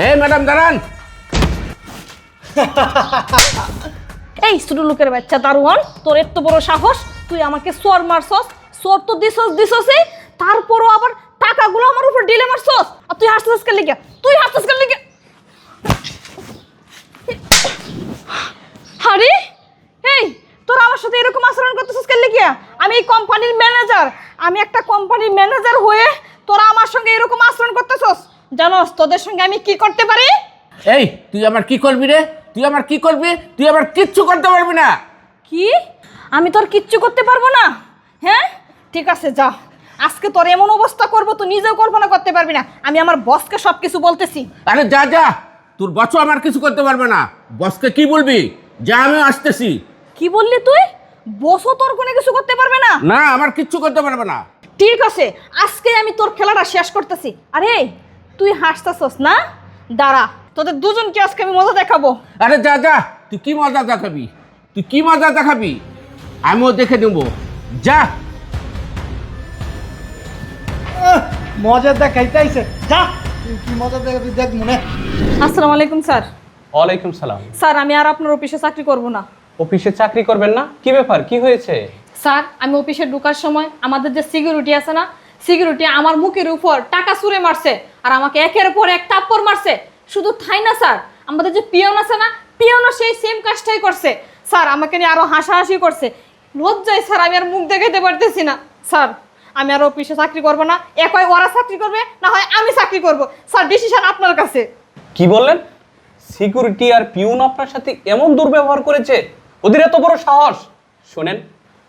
এই ম্যাডাম দাঁড়ান। এই ছোট লোকের বাচ্চা দারোয়ান, তোর এত বড় সাহস, তুই আমাকে চোর মারছস। চোর তো দিছসই, তারপরও আবার টাকাগুলো আমার উপর ঢেলে মারছস। আর তুই হাসছিস কেন লিগা? আরে এই, তোর আমার সাথে এরকম আচরণ করতেছিস কেন লিগা? আমি এই কোম্পানির ম্যানেজার। আমি একটা কোম্পানির ম্যানেজার হয়ে তোরা আমার সঙ্গে এরকম আচরণ করতেছস। জানোস তোদের সঙ্গে আমি কি করতে পারি? এই তুই আমার কি করবি রে? তুই আমার কি করবি? তুই আমার কিচ্ছু করতে পারবি না। কি? আমি তোর কিচ্ছু করতে পারবো না? হ্যাঁ ঠিক আছে, যা। আজকে তোর এমন অবস্থা করবো তুই নিজেও কল্পনা করতে পারবি না। আমি আমার বসকে সব কিছু বলতেছি। আরে যা যা, তোর বসও আমার কিছু করতে পারবে না। বসকে কি বলবি? যা, আমি আসতেছি। কি বললি তুই? বসও তোর কোনো কিছু করতে পারবে না? না, আমার কিচ্ছু করতে পারবে না। ঠিক আছে, আজকে আমি তোর খেলাটা শেষ করতেছি। আরে তুই হাসতেছস না? দাঁড়া, তোদের দুজনকে আজকে আমি মজা দেখাবো। আরে যা যা, তুই কি মজা দেখাবি? তুই কি মজা দেখাবি আমিও দেখে নেবো। যা। মজা দেখাইতে আইছে, যা তুই কি মজা দেখাবি দেখ মনে। আসসালামু আলাইকুম স্যার। ওয়ালাইকুম সালাম। স্যার আমি আর আপনার অফিসে চাকরি করব না। অফিসে চাকরি করবেন না? কি ব্যাপার, কি হয়েছে? স্যার আমি অফিসে ঢোকার সময় আমাদের যে সিকিউরিটি আছে না, সিকিউরিটি আমার মুখের উপর টাকা ছুঁড়ে মারছে আর আমাকে একের পর এক থাপ্পড় মারছে। শুধু তাই না স্যার, আমাদের যে পিয়ন আছে না, পিয়নও সেই সেম কাজটাই করছে। স্যার আমাকে নিয়ে আরো হাসাহাসি করছে। লজ্জায় স্যার আমি আর মুখ দেখাতে পারতেছি না। স্যার আমি আর অফিসে চাকরি করব না। এক হয় ওরা চাকরি করবে, না হয় আমি চাকরি করব। স্যার ডিসিশন আপনার কাছে। কি বললেন? সিকিউরিটি আর পিউন আপনার সাথে এমন দুর্ব্যবহার করেছে? ওদের এত বড় সাহস! শোনেন,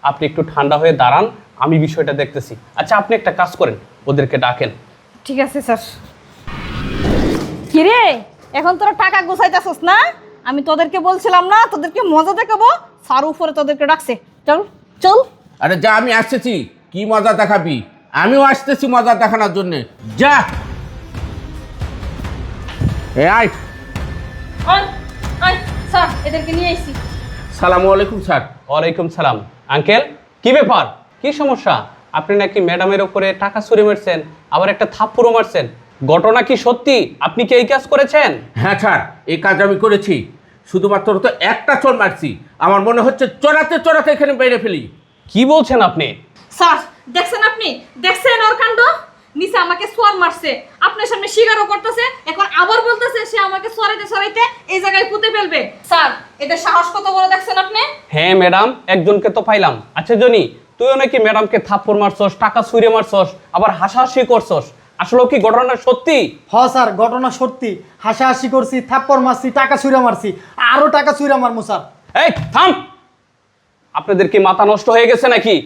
আপনি একটু ঠান্ডা হয়ে দাঁড়ান, আমি বিষয়টা দেখতেছি। আচ্ছা আপনি একটা কাজ করেন, ওদেরকে ডাকেন। ঠিক আছে স্যার। কিরে, এখন তোরা টাকা গোছাইতেছস না? আমি তোদেরকে বলছিলাম না তোদেরকে মজা দেখাবো? স্যার উপরে তোদেরকে ডাকছে। চল চল। আরে যা, আমি আসতেছি। কি মজা দেখাবি? আমিও আসতেছি মজা দেখানোর জন্য। যা। এ আয়। স্যার এদেরকে নিয়ে আইছি। সালামু আলাইকুম স্যার। ওয়ালাইকুম সালাম। আঙ্কেল, কি ব্যাপার, কি সমস্যা? আপনি নাকি ম্যাডামের উপরে টাকা ছুঁড়ে মারছেন, আবার একটা থাপ্পড়ও মারছেন। ঘটনা কি সত্যি? আপনি কি এই কাজ করেছেন? হ্যাঁ স্যার, এই কাজ আমি করেছি। শুধুমাত্র তো একটা চোর মারছি। আমার মনে হচ্ছে চোরাতে চোরাতে এখানে বেড়ে ফেলি। কি বলছেন আপনি? স্যার দেখছেন, আপনি দেখছেন ওর কাণ্ড? নিচে আমাকে সোয়ার মারছে, আপনার সামনে স্বীকারও করতেছে, এখন আবার বলতেছে সে আমাকে সরাইতে সরাইতে এই জায়গায় পুঁতে ফেলবে। স্যার এদের সাহস কত বড় দেখছেন আপনি? হ্যাঁ ম্যাডাম, একজনকে তো পাইলাম। আচ্ছা জনি, তুইও নাকি ম্যাডামকে থাপ্পড় মারছস, টাকা ছুঁড়ে মারছস, আবার হাসাহাসি করছস। আসলে কি ঘটনা সত্যি? হ স্যার, ঘটনা সত্যি। হাসাহাসি করছি, থাপ্পড় মারছি, টাকা ছুঁড়া মারছি, আরো টাকা ছুঁড়া মারমু স্যার। এই থাম! আপনাদের কি মাথা নষ্ট হয়ে গেছে নাকি?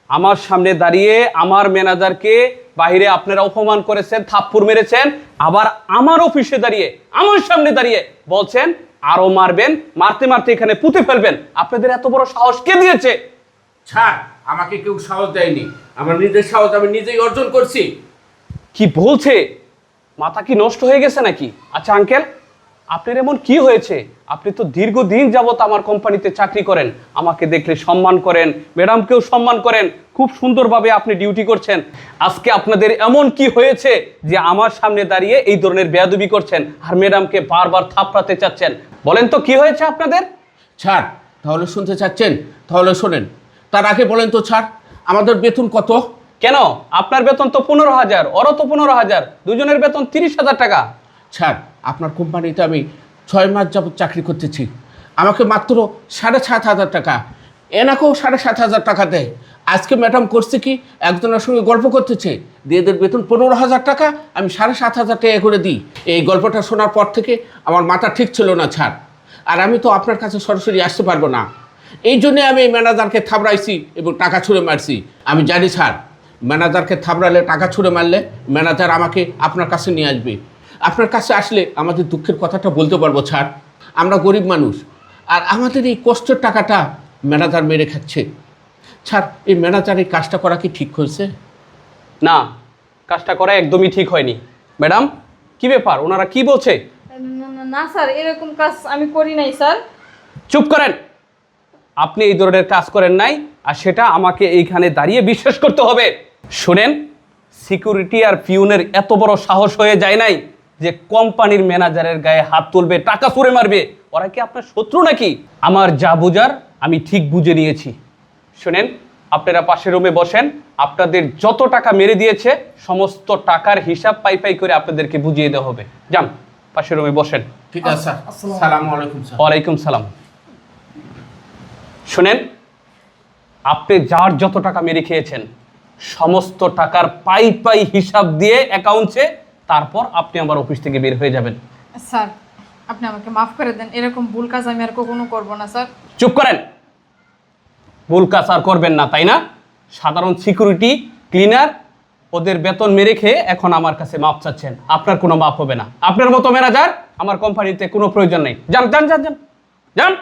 আমার সামনে দাঁড়িয়ে আমার ম্যানেজারকে বাইরে আপনারা অপমান করেছেন, থাপ্পড় মেরেছেন, আবার আমার অফিসে দাঁড়িয়ে আমার সামনে দাঁড়িয়ে বলছেন আরো মারবেন, মারতে মারতে এখানে পুঁতে ফেলবেন। আপনাদের এত বড় সাহস কে দিয়েছে? স্যার আমাকে কেউ সাহস দেয়নি। আমার নিজের সাহস আমি নিজেই অর্জন করছি। কি বলছে? মাথা কি নষ্ট হয়ে গেছে নাকি? আচ্ছা আঙ্কেল, আপনার এমন কি হয়েছে? আপনি তো দীর্ঘদিন যাবত আমার কোম্পানিতে চাকরি করেন, আমাকে দেখলে সম্মান করেন, ম্যাডামকেও সম্মান করেন, খুব সুন্দরভাবে আপনি ডিউটি করছেন। আজকে আপনাদের এমন কি হয়েছে যে আমার সামনে দাঁড়িয়ে এই ধরনের বেয়াদবি করছেন আর ম্যাডামকে বারবার থাপড়াতে চাচ্ছেন? বলেন তো কি হয়েছে আপনাদের? স্যার তাহলে শুনতে চাচ্ছেন? তাহলে শোনেন। তার আগে বলেন তো স্যার, আমাদের বেতন কত? কেন, আপনার বেতন তো 15,000, ওরও তো 15,000, দুজনের বেতন 30,000 টাকা। স্যার আপনার কোম্পানিতে আমি 6 মাস যাবত চাকরি করতেছি, আমাকে মাত্র 7,500 টাকা, এনাকেও 7,500 টাকা দেয়। আজকে ম্যাডাম করছে কি, একজনের সঙ্গে গল্প করতেছে, দিয়ে এদের বেতন 15,000 টাকা, আমি 7,500 টাকা করে দিই। এই গল্পটা শোনার পর থেকে আমার মাথা ঠিক ছিল না স্যার। আর আমি তো আপনার কাছে সরাসরি আসতে পারবো না, এই জন্যে আমি ম্যানেজারকে থাবড়াইছি এবং টাকা ছুঁড়ে মারছি। আমি জানি স্যার, ম্যানেজারকে থাবড়ালে, টাকা ছুঁড়ে মারলে ম্যানেজার আমাকে আপনার কাছে নিয়ে আসবে। আপনার কাছে আসলে আমাদের দুঃখের কথাটা বলতে পারবো স্যার। আমরা গরিব মানুষ, আর আমাদের এই কষ্টের টাকাটা ম্যানেজার মেরে খাচ্ছে। স্যার এই ম্যানেজার এই কাজটা করা কি ঠিক হয়েছে? না, কাজটা করা একদমই ঠিক হয়নি। ম্যাডাম কি ব্যাপার, ওনারা কি বলছে? না স্যার, এরকম কাজ আমি করি নাই স্যার। চুপ করেন! আপনি এই ধরনের কাজ করেন নাই, আর সেটা আমাকে এইখানে দাঁড়িয়ে বিশ্বাস করতে হবে। শুনেন, সিকিউরিটি আর পিউনের এত বড় সাহস হয়ে যায় নাই যে কোম্পানির ম্যানেজারের গায়ে হাত তুলবে, টাকা চুরে মারবে? ওরা কি আপনার শত্রু নাকি? আমার যা বুঝার আমি ঠিক বুঝে নিয়েছি। শুনেন, আপনারা পাশের রুমে বসেন, আপনাদের যত টাকা মেরে দিয়েছে সমস্ত টাকার হিসাব পাই পাই করে আপনাদেরকে বুঝিয়ে দেওয়া হবে। যান পাশের রুমে বসেন। ঠিক আছে স্যার, সালামু আলাইকুম স্যার। ওয়ালাইকুম সালাম। শুনেন, আপনি যার যত টাকা মেরে খেয়েছেন সমস্ত টাকার পাই পাই হিসাব দিয়ে অ্যাকাউন্টে, তারপর আপনি আমার অফিস থেকে বের হয়ে যাবেন। স্যার আপনি আমাকে মাফ করে দেন, এরকম ভুল কাজ আমি আর কখনো করবো না স্যার। চুপ করেন। ভুল কাজ আর করবেন না, তাই না? সাধারণ সিকিউরিটি, ক্লিনার, ওদের বেতন মেরে খেয়ে এখন আমার কাছে মাপ চাচ্ছেন। আপনার কোনো মাপ হবে না। আপনার মতো ম্যানেজার আমার কোম্পানিতে কোনো প্রয়োজন নেই। যান যান যান যান যান।